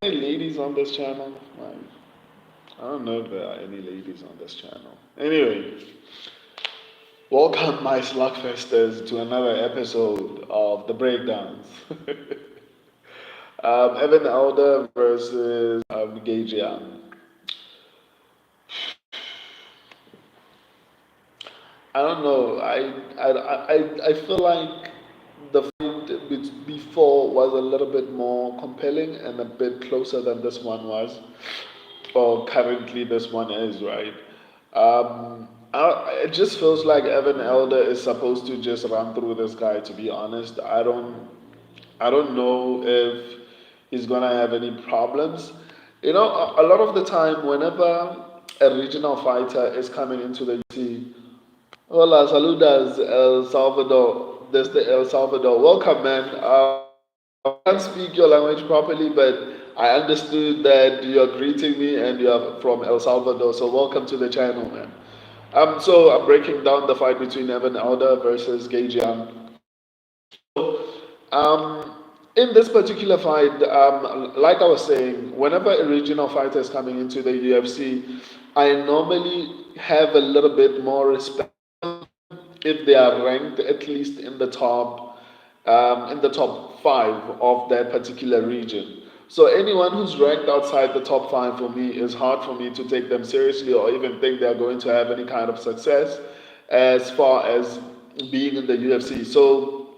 any ladies on this channel? Like, I don't know if there are any ladies on this channel. Anyway, welcome my slugfesters to another episode of the breakdowns. Evan Elder versus Gage Young. I don't know. I feel like the fight before was a little bit more compelling and a bit closer than this one was, or currently this one is, right? It just feels like Evan Elder is supposed to just run through this guy. To be honest, I don't know if he's gonna have any problems. You know, a lot of the time, whenever a regional fighter is coming into the UFC, hola, saludas, El Salvador. Desde El Salvador. Welcome, man. I can't speak your language properly, but I understood that you're greeting me and you're from El Salvador. So welcome to the channel, man. So I'm breaking down the fight between Evan Elder versus Gage Young. So, in this particular fight, like I was saying, whenever a regional fighter is coming into the UFC, I normally have a little bit more respect if they are ranked at least in the top five of that particular region. So anyone who's ranked outside the top five for me is hard for me to take them seriously or even think they're going to have any kind of success as far as being in the UFC. So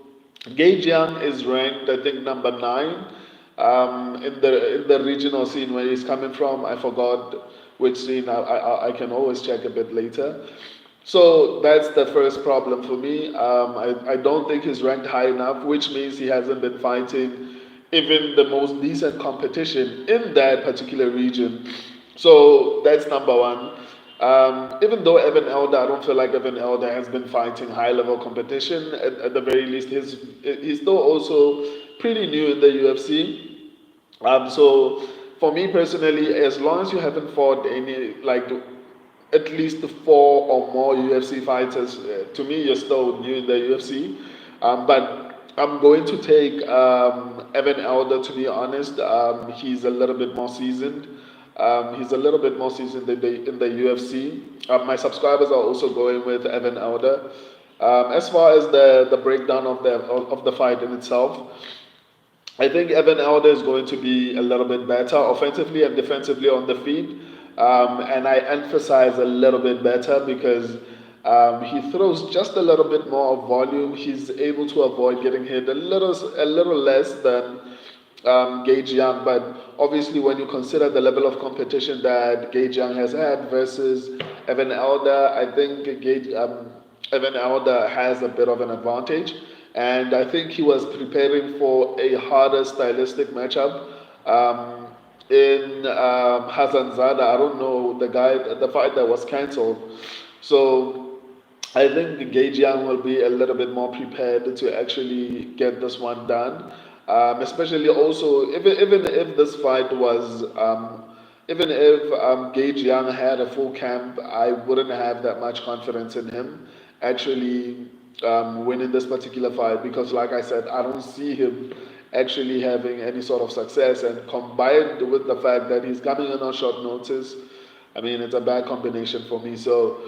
Gage Young is ranked, I think, number nine in the regional scene where he's coming from. I forgot which scene. I can always check a bit later. So that's the first problem for me. I don't think he's ranked high enough, which means he hasn't been fighting even the most decent competition in that particular region. So that's number one. Even though Evan Elder, I don't feel like Evan Elder has been fighting high level competition. At the very least, he's still also pretty new in the UFC. So for me personally, as long as you haven't fought any like at least four or more UFC fighters, to me you're still new in the UFC. But I'm going to take Evan Elder. To be honest, he's a little bit more seasoned. He's a little bit more seasoned in the UFC. My subscribers are also going with Evan Elder. As far as the breakdown of the fight in itself, I think Evan Elder is going to be a little bit better offensively and defensively on the feet. And I emphasize a little bit better because he throws just a little bit more of volume. He's able to avoid getting hit a little less than Gage Young. But obviously, when you consider the level of competition that Gage Young has had versus Evan Elder, I think Evan Elder has a bit of an advantage. And I think he was preparing for a harder stylistic matchup. In Hazanzada, I don't know the fight that was cancelled. So I think Gage Young will be a little bit more prepared to actually get this one done. Especially also, even if this fight was, even if Gage Young had a full camp, I wouldn't have that much confidence in him actually winning this particular fight because, like I said, I don't see him actually having any sort of success. And combined with the fact that he's coming in on short notice, I mean, it's a bad combination for me. So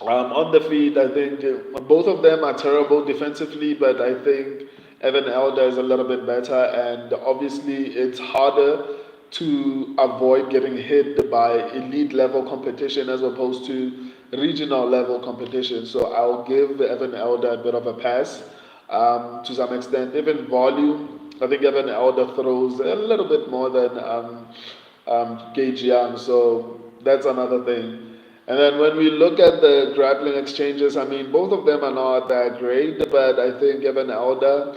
on the feet, I think both of them are terrible defensively, but I think Evan Elder is a little bit better, and obviously it's harder to avoid getting hit by elite level competition as opposed to regional level competition. So I'll give Evan Elder a bit of a pass to some extent. Even volume, I think Evan Elder throws a little bit more than Gage Young, so that's another thing. And then when we look at the grappling exchanges, I mean, both of them are not that great, but I think Evan Elder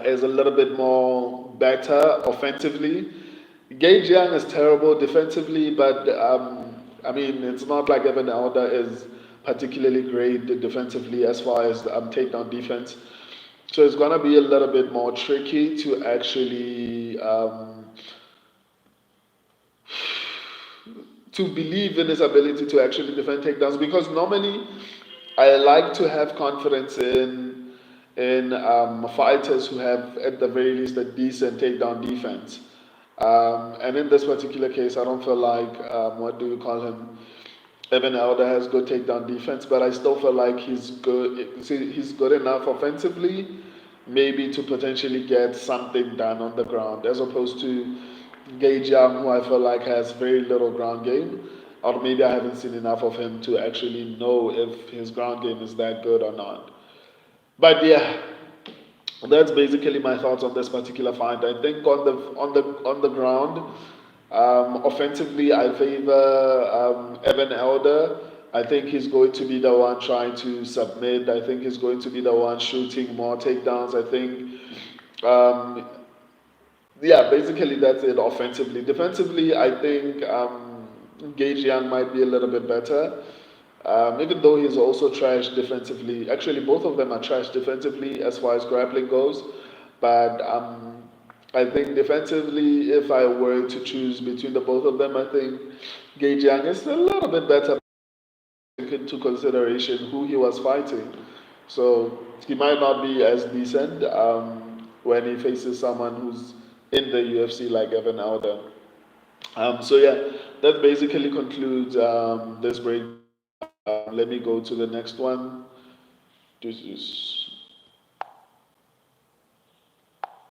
is a little bit more better offensively. Gage Young is terrible defensively, but I mean, it's not like Evan Elder is particularly great defensively as far as takedown defense. So it's going to be a little bit more tricky to actually to believe in his ability to actually defend takedowns because normally I like to have confidence in fighters who have, at the very least, a decent takedown defense. And in this particular case, I don't feel like, what do you call him? Evan Elder has good takedown defense, but I still feel like he's good. He's good enough offensively, maybe to potentially get something done on the ground, as opposed to Gage Young, who I feel like has very little ground game, or maybe I haven't seen enough of him to actually know if his ground game is that good or not. But yeah, that's basically my thoughts on this particular fight. I think on the ground, offensively, I favor Evan Elder. I think he's going to be the one trying to submit. I think he's going to be the one shooting more takedowns. I think, um, yeah, basically that's it offensively. Defensively, I think Gage Young might be a little bit better. Even though he's also trash defensively. Actually, both of them are trash defensively as far as grappling goes. But I think defensively, if I were to choose between the both of them, I think Gage Young is a little bit better, taking into consideration who he was fighting. So he might not be as decent when he faces someone who's in the UFC like Evan Alder. So yeah, that basically concludes this breakdown. Let me go to the next one. This is